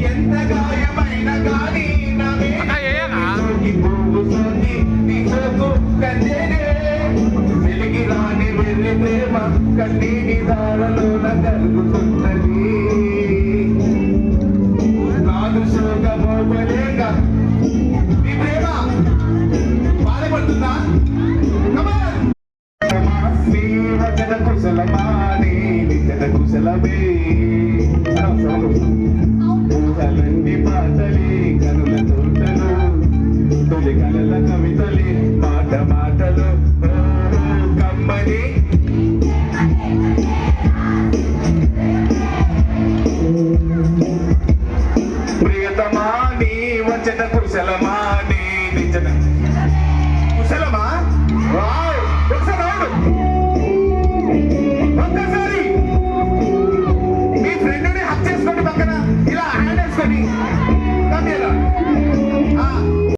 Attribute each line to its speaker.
Speaker 1: ఎంత గాయమైన గాని వెలిగి రాని వెళ్ళి ప్రేమ కన్నీటి దారలోన కలుగుతున్నది నాదు శోకమోపలేక నీ ప్రేమ బాధపడుతుందా వచన కుశలమాని నిజన కుశలమే ఊహలన్నీ పాటలే కనుల తోటలు తొలి కలల కవితలే మాట మాటలు కమ్మని ప్రియతమా నీ వచన కుశలమాని నిజన కుశలమా ఒక్కసారి మీ ఫ్రెండ్ని హక్ చేసుకోండి పక్కన ఇలా హ్యాండ్ వేసుకొని